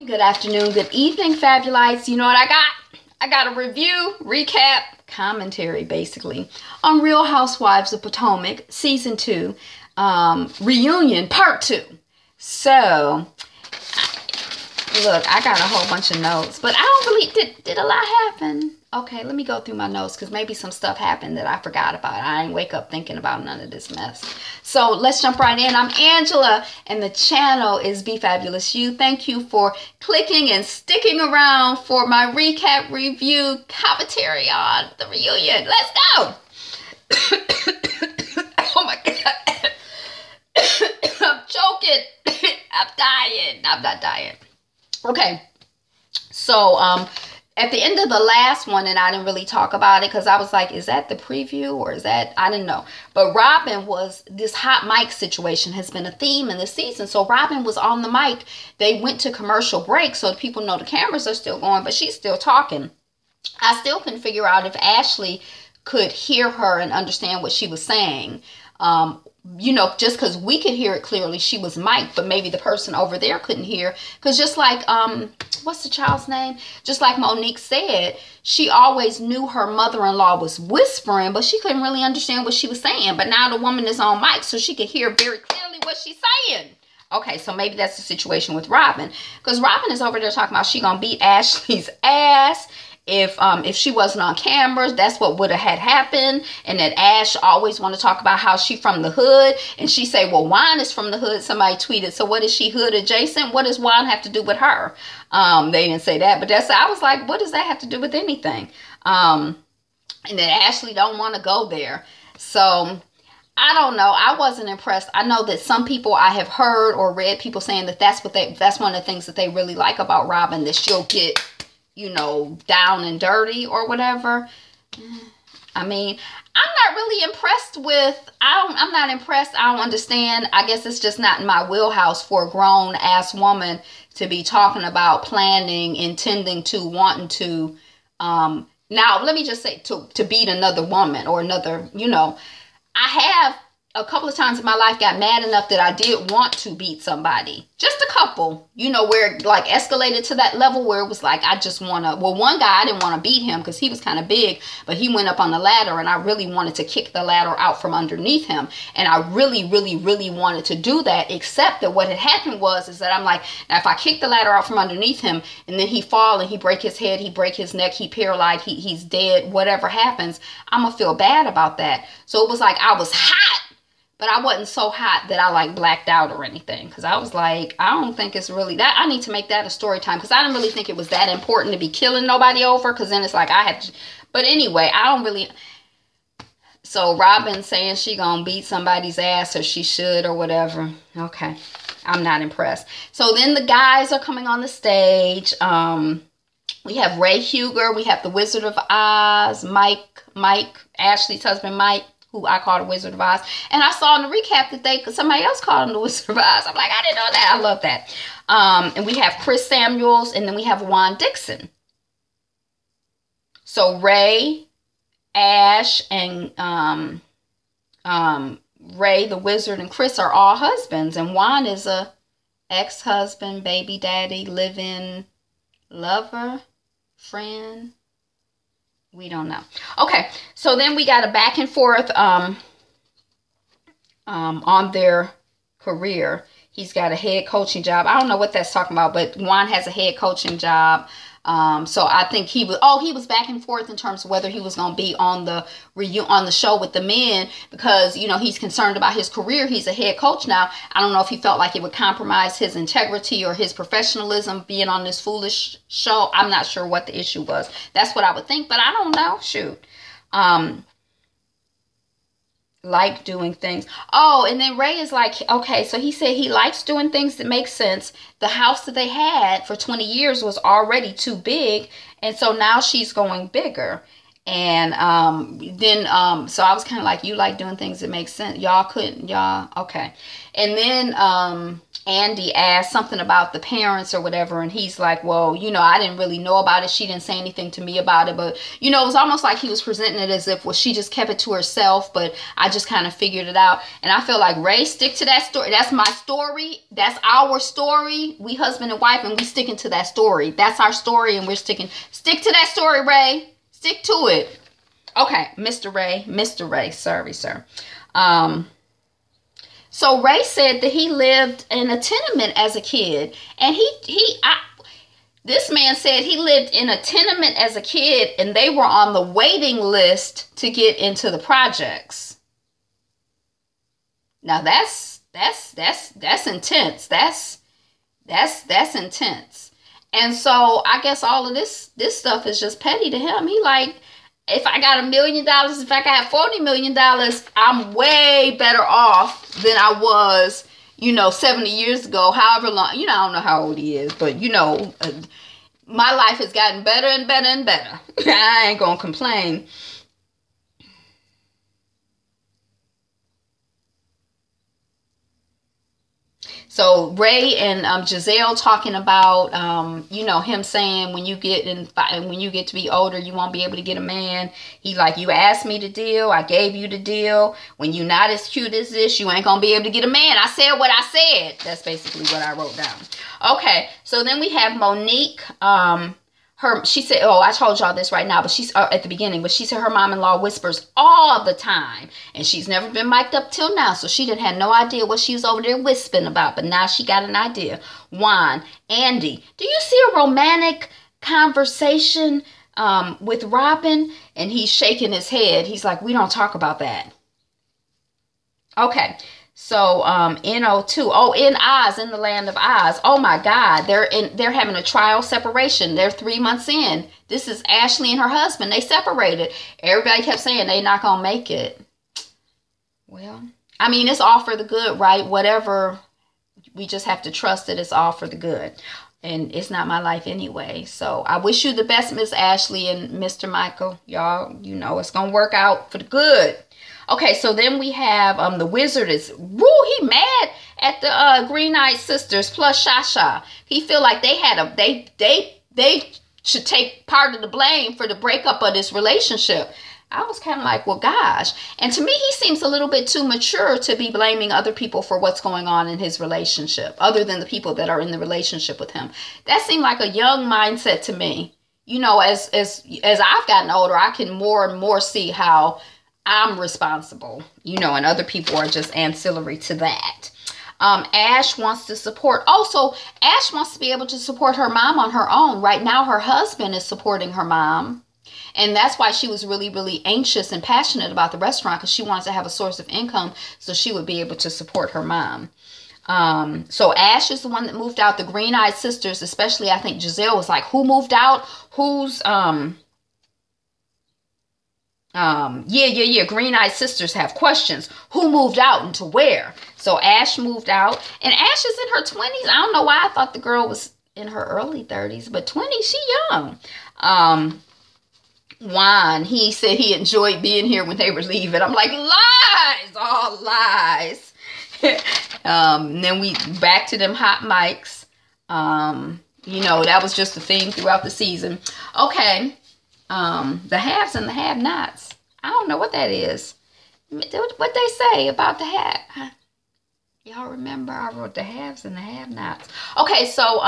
Good afternoon, good evening, Fabulites. You know what I got? I got a review, recap, commentary, basically, on Real Housewives of Potomac, Season 2, Reunion, Part 2. So, look, I got a whole bunch of notes, but I don't really, did a lot happen? Okay, let me go through my notes, because maybe some stuff happened that I forgot about. I ain't wake up thinking about none of this mess. So let's jump right in. I'm Angela, and the channel is Be Fabulous You. Thank you for clicking and sticking around for my recap, review, commentary on the reunion. Let's go. Oh my God. I'm choking. I'm dying. I'm not dying. Okay. So, at the end of the last one, and I didn't really talk about it because I was like, is that the preview or is that, I didn't know. But Robin was, this hot mic situation has been a theme in this season. So Robin was on the mic. They went to commercial break so people know the cameras are still going, but she's still talking. I still couldn't figure out if Ashley could hear her and understand what she was saying. You know, just because we could hear it clearly, she was mic'd, but maybe the person over there couldn't hear. Because just like, what's the child's name? Just like Monique said, she always knew her mother-in-law was whispering, but she couldn't really understand what she was saying. But now the woman is on mic, so she could hear very clearly what she's saying. Okay, so maybe that's the situation with Robin. Because Robin is over there talking about she gonna beat Ashley's ass. If she wasn't on cameras, that's what would have had happened. And that Ash always want to talk about how she from the hood. And she say, well, Juan is from the hood. Somebody tweeted, so what is she hood adjacent? What does Juan have to do with her? They didn't say that, but I was like, what does that have to do with anything? And that Ashley don't want to go there. So I don't know. I wasn't impressed. I know that some people, I have heard or read people saying that that's one of the things that they really like about Robin, that she'll get, you know, down and dirty or whatever. I mean, I'm not really impressed with, I'm not impressed. I don't understand. I guess it's just not in my wheelhouse for a grown ass woman to be talking about planning, intending to, wanting to, now let me just say to beat another woman or another, you know, I have a couple of times in my life got mad enough that I did want to beat somebody. Just a couple, you know, where it like escalated to that level where it was like, I just want to, well, one guy, I didn't want to beat him because he was kind of big, but he went up on the ladder and I really wanted to kick the ladder out from underneath him. And I really, really, really wanted to do that, except that what had happened is that I'm like, now if I kick the ladder out from underneath him and then he fall and he break his head, he break his neck, he paralyzed, he's dead, whatever happens, I'm going to feel bad about that. So it was like, I was hot. But I wasn't so hot that I like blacked out or anything. Because I was like, I don't think it's really that. I need to make that a story time. Because I didn't really think it was that important to be killing nobody over. Because then it's like I had to. But anyway, I don't really. So Robin saying she gonna beat somebody's ass, or she should, or whatever. Okay. I'm not impressed. So then the guys are coming on the stage. We have Ray Huger. We have the Wizard of Oz. Mike, Ashley's husband, Mike, who I call the Wizard of Oz. And I saw in the recap that somebody else called him the Wizard of Oz. I'm like, I didn't know that. I love that. And we have Chris Samuels, and then we have Juan Dixon. So Ray, Ash, and Ray, the Wizard, and Chris are all husbands. And Juan is a ex-husband, baby daddy, live-in lover, friend. We don't know. Okay, so then we got a back and forth on their career. He's got a head coaching job. I don't know what that's talking about, but Juan has a head coaching job. So I think he was back and forth in terms of whether he was going to be on the show with the men, because, you know, he's concerned about his career. He's a head coach now. I don't know if he felt like it would compromise his integrity or his professionalism being on this foolish show. I'm not sure what the issue was. That's what I would think, but I don't know. Shoot. Like doing things. Oh, and then Ray is like, okay, so he said he likes doing things that make sense. The house that they had for 20 years was already too big, and so now she's going bigger. And then so I was kind of like, you like doing things that make sense. Y'all couldn't, y'all, okay. And then Andy asked something about the parents or whatever, and he's like, well, you know, I didn't really know about it. She didn't say anything to me about it, but, you know, it was almost like he was presenting it as if, well, she just kept it to herself, but I just kind of figured it out. And I feel like, Ray, stick to that story. That's my story. That's our story. We husband and wife, and we sticking to that story. That's our story, and we're stick to that story, Ray. Stick to it. Okay, Mr. Ray, sorry, sir. So Ray said that he lived in a tenement as a kid, and this man said he lived in a tenement as a kid, and they were on the waiting list to get into the projects. Now that's intense. That's intense. And so I guess all of this stuff is just petty to him. He like, if I got $1 million, if I got $40 million, I'm way better off than I was, you know, 70 years ago, however long, you know, I don't know how old he is, but, you know, my life has gotten better and better and better. I ain't gonna complain. So Ray and Giselle talking about, you know, him saying when you get to be older, you won't be able to get a man. He like, you asked me to deal, I gave you the deal. When you're not as cute as this, you ain't gonna be able to get a man. I said what I said. That's basically what I wrote down. Okay, so then we have Monique. She said, oh, I told y'all this right now, but she's at the beginning, but she said her mom-in-law whispers all the time, and she's never been mic'd up till now, so she didn't have no idea what she was over there whispering about, but now she got an idea. Juan, Andy, do you see a romantic conversation with Robin? And he's shaking his head. He's like, we don't talk about that. Okay. So, NO2. Oh, in Oz, in the land of Oz. Oh my God, they're having a trial separation. They're 3 months in. This is Ashley and her husband. They separated. Everybody kept saying they're not gonna make it. Well, I mean, it's all for the good, right? Whatever. We just have to trust that it's all for the good. And it's not my life anyway. So I wish you the best, Miss Ashley and Mr. Michael. Y'all, you know, it's gonna work out for the good. Okay, so then we have the Wizard is, woo, he mad at the Green-Eyed Sisters plus Shasha. He feel like they should take part of the blame for the breakup of this relationship. I was kind of like, well, gosh. And to me, he seems a little bit too mature to be blaming other people for what's going on in his relationship, other than the people that are in the relationship with him. That seemed like a young mindset to me. You know, as I've gotten older, I can more and more see how I'm responsible, you know, and other people are just ancillary to that. Ash wants to support. Also, Ash wants to be able to support her mom on her own. Right now, her husband is supporting her mom. And that's why she was really, really anxious and passionate about the restaurant, because she wants to have a source of income so she would be able to support her mom. So Ash is the one that moved out. The Green-Eyed Sisters, especially, I think Giselle was like, who moved out? Who's, Green-Eyed Sisters have questions. Who moved out and to where? So Ash moved out. And Ash is in her 20s. I don't know why I thought the girl was in her early 30s. But 20, she young. Juan, he said he enjoyed being here when they were leaving. I'm like, lies! All lies. Then we back to them hot mics. You know, that was just the theme throughout the season. Okay. The haves and the have-nots. I don't know what that is. What they say about the have. Y'all remember I wrote the haves and the have-nots. Okay, so,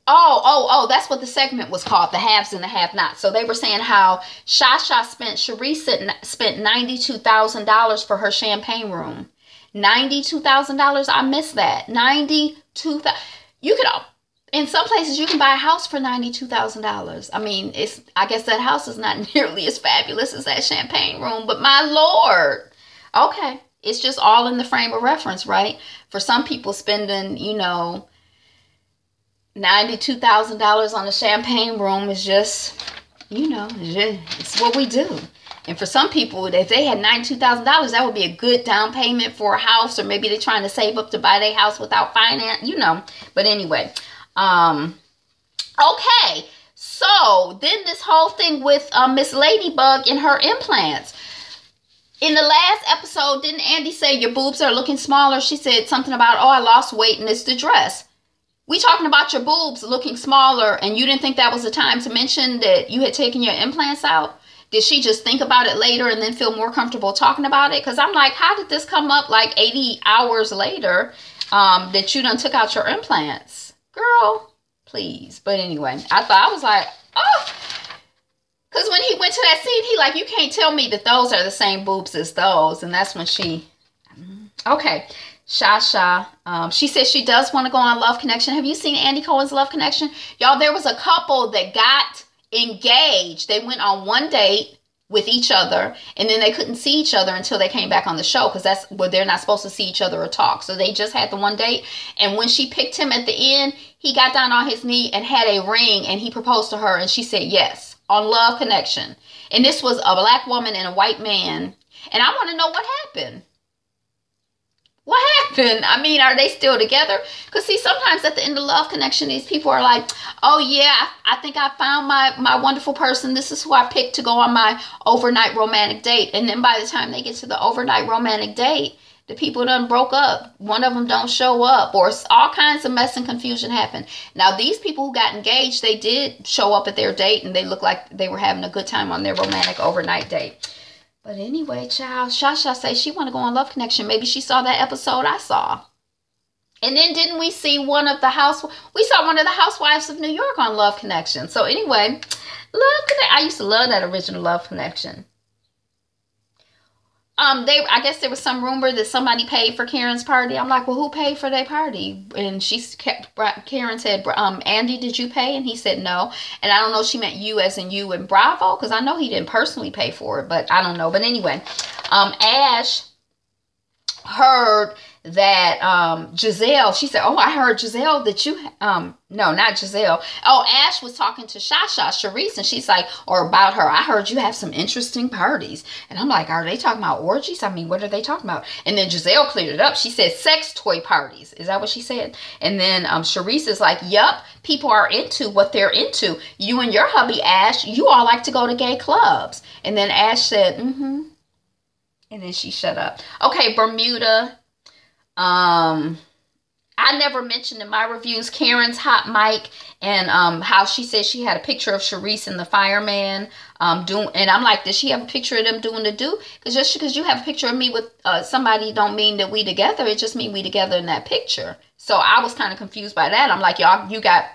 Oh, that's what the segment was called, the haves and the have-nots. So they were saying how Sharice spent $92,000 for her champagne room. $92,000? I missed that. $92,000. You could, in some places, you can buy a house for $92,000. I mean, I guess that house is not nearly as fabulous as that champagne room, but my Lord. Okay, it's just all in the frame of reference, right? For some people spending, you know, $92,000 on a champagne room is just, you know, it's what we do. And for some people, if they had $92,000, that would be a good down payment for a house, or maybe they're trying to save up to buy their house without finance, you know. But anyway, okay. So then this whole thing with Miss Ladybug and her implants. In the last episode, didn't Andy say your boobs are looking smaller? She said something about, oh, I lost weight and it's the dress. We talking about your boobs looking smaller, and you didn't think that was the time to mention that you had taken your implants out? Did she just think about it later and then feel more comfortable talking about it? Because I'm like, how did this come up like 80 hours later that you done took out your implants? Girl, please. But anyway, I was like, oh. Because when he went to that scene, he like, you can't tell me that those are the same boobs as those. And that's when she, okay. Shasha, she says she does want to go on Love Connection. Have you seen Andy Cohen's Love Connection? Y'all, there was a couple that got engaged. They went on one date with each other, and then they couldn't see each other until they came back on the show, because that's where they're not supposed to see each other or talk. So they just had the one date, and when she picked him at the end, he got down on his knee and had a ring, and he proposed to her, and she said yes on Love Connection. And this was a black woman and a white man, and I want to know what happened. What happened? I mean, are they still together? Because see, sometimes at the end of Love Connection, these people are like, oh yeah, I think I found my wonderful person. This is who I picked to go on my overnight romantic date. And then by the time they get to the overnight romantic date, the people done broke up. One of them don't show up, or all kinds of mess and confusion happen. Now, these people who got engaged, they did show up at their date, and they looked like they were having a good time on their romantic overnight date. But anyway, child, Shasha say she want to go on Love Connection. Maybe she saw that episode I saw. And then didn't we see one of the Housewives of New York on Love Connection. So anyway, Love Connection. I used to love that original Love Connection. I guess there was some rumor that somebody paid for Karen's party. I'm like, well, who paid for their party? And Karen said, Andy, did you pay? And he said no. And I don't know if she meant you as in you and Bravo, because I know he didn't personally pay for it, but I don't know. But anyway, Ash heard that Giselle, she said, oh, I heard Giselle that you, no, not Giselle. Oh, Ash was talking to Sharice, and she's like, or about her, I heard you have some interesting parties. And I'm like, are they talking about orgies? I mean, what are they talking about? And then Giselle cleared it up. She said sex toy parties. Is that what she said? And then Sharice is like, yup, people are into what they're into. You and your hubby, Ash, you all like to go to gay clubs. And then Ash said, mm-hmm. And then she shut up. Okay, Bermuda. I never mentioned in my reviews Karen's hot mic, and how she said she had a picture of Sharice and the fireman doing, and I'm like, does she have a picture of them doing the do? Because just because you have a picture of me with somebody don't mean that we together. It just mean we together in that picture. So I was kind of confused by that. I'm like, y'all, you got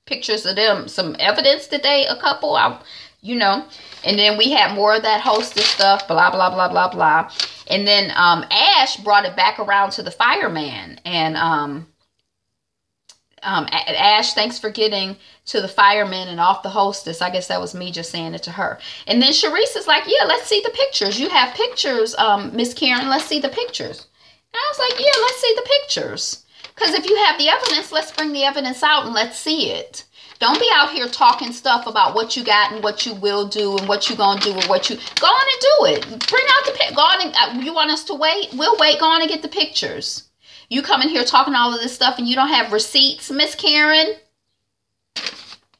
pictures of them, some evidence that they a couple, you know. And then we had more of that hostess stuff, blah, blah, blah, blah, blah. And then Ash brought it back around to the fireman. And Ash, thanks for getting to the fireman and off the hostess. I guess that was me just saying it to her. And then Sharice is like, yeah, let's see the pictures. You have pictures, Miss Karen. Let's see the pictures. And I was like, yeah, let's see the pictures. Because if you have the evidence, let's bring the evidence out and let's see it. Don't be out here talking stuff about what you got and what you will do and what you gonna do or what you... Go on and do it. Bring out the... Go on and... you want us to wait? We'll wait. Go on and get the pictures. You come in here talking all of this stuff and you don't have receipts, Miss Karen.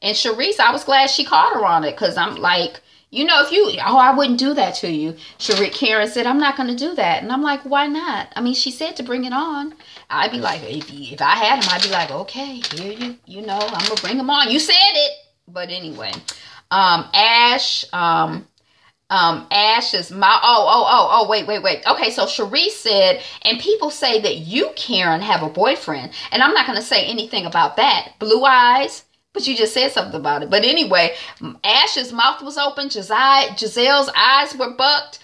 And Sharice, I was glad she caught her on it, because I'm like, you know, if you... Oh, I wouldn't do that to you. Karen said, I'm not going to do that. And I'm like, why not? I mean, she said to bring it on. I'd be like, if I had him, I'd be like, okay, here you know, I'm going to bring him on. You said it. But anyway, Ash is my, wait. Okay, so Sharice said, and people say that you, Karen, have a boyfriend. And I'm not going to say anything about that. Blue eyes. But you just said something about it. But anyway, Ash's mouth was open. Giselle's eyes were bucked.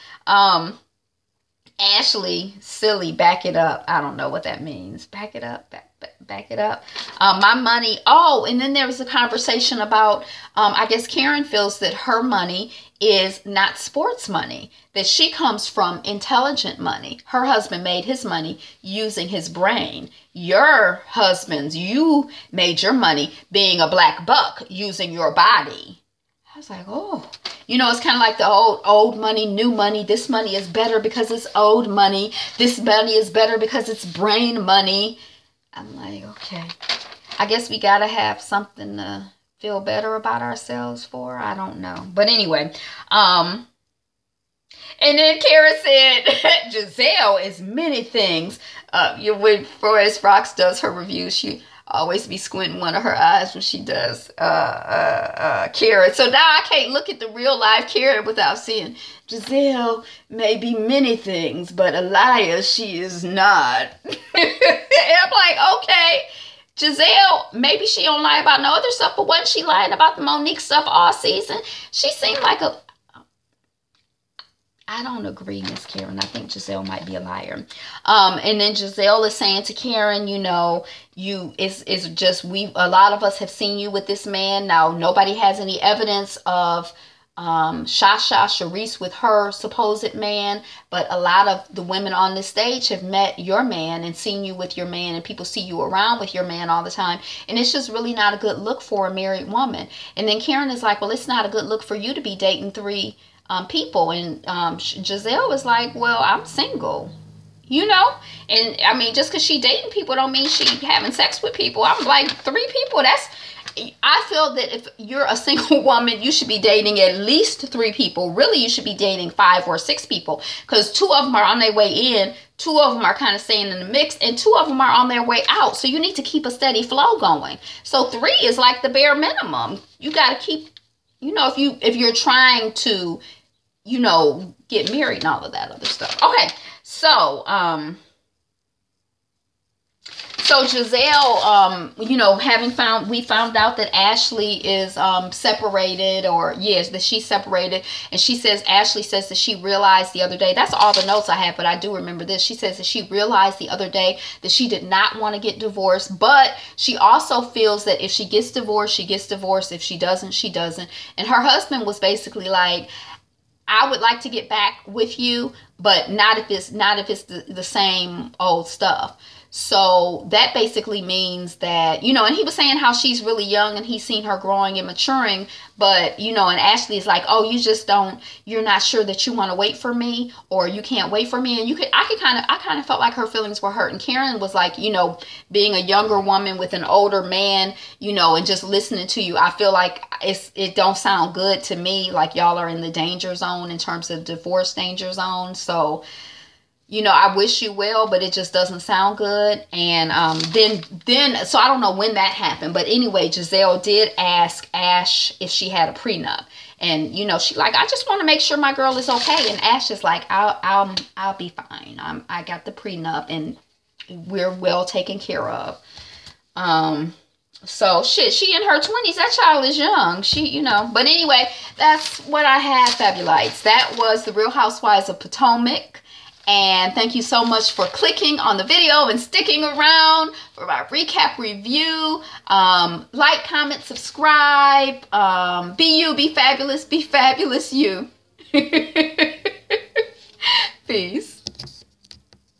Ashley, silly, back it up. I don't know what that means. Back it up. Back it up. My money. Oh, and then there was a conversation about, I guess Karen feels that her money is not sports money, that she comes from intelligent money. Her husband made his money using his brain. Your husband's, you made your money being a black buck using your body. I was like, oh, you know, it's kind of like the old money, new money. This money is better because it's old money. This money is better because it's brain money. I'm like, okay, I guess we got to have something to feel better about ourselves for. I don't know. But anyway, and then Kara said, Giselle is many things. For as Rox does her reviews, she always be squinting one of her eyes when she does Kara. So now I can't look at the real life Kara without seeing Giselle may be many things, but a liar she is not. And I'm like, okay, Giselle, maybe she don't lie about no other stuff, but wasn't she lying about the Monique stuff all season? She seemed like a... I don't agree, Miss Karen. I think Giselle might be a liar. And then Giselle is saying to Karen, you know, it's just a lot of us have seen you with this man. Now, nobody has any evidence of Sharice with her supposed man, but a lot of the women on this stage have met your man and seen you with your man, and people see you around with your man all the time, and it's just really not a good look for a married woman. And then Karen is like, well, it's not a good look for you to be dating 3 people. And Giselle was like, well, I'm single, you know. And I mean, just because she dating people don't mean she having sex with people. I'm like, 3 people, I feel that if you're a single woman, you should be dating at least 3 people. Really, you should be dating 5 or 6 people, because 2 of them are on their way in, 2 of them are kind of staying in the mix, and 2 of them are on their way out. So you need to keep a steady flow going. So 3 is like the bare minimum. You got to keep, you know, if you're trying to, you know, get married and all of that other stuff. Okay, so Giselle, you know, we found out that Ashley is separated, or yes, that she's separated, and Ashley says that she realized the other day, that's all the notes I have, but I do remember this. She says that she realized the other day that she did not want to get divorced, but she also feels that if she gets divorced, she gets divorced. If she doesn't, she doesn't. And her husband was basically like, I would like to get back with you, but not if it's the same old stuff. So that basically means that, you know, and he was saying how she's really young and he's seen her growing and maturing, but, you know, and Ashley is like, oh, you're not sure that you want to wait for me, or you can't wait for me. And I kind of felt like her feelings were hurt. And Karen was like, you know, being a younger woman with an older man, you know, and just listening to you, I feel like it don't sound good to me. Like y'all are in the danger zone in terms of divorce danger zone. So, you know, I wish you well, but it just doesn't sound good. And then so I don't know when that happened, but anyway, Giselle did ask Ash if she had a prenup, and you know, she like, I just want to make sure my girl is okay. And Ash is like, I'll be fine. I got the prenup, and we're well taken care of. So shit, she in her 20s. That child is young. She, you know. But anyway, that's what I had, Fabulites. That was the Real Housewives of Potomac. And thank you so much for clicking on the video and sticking around for my recap review. Like, comment, subscribe. Be you, be fabulous you. Peace.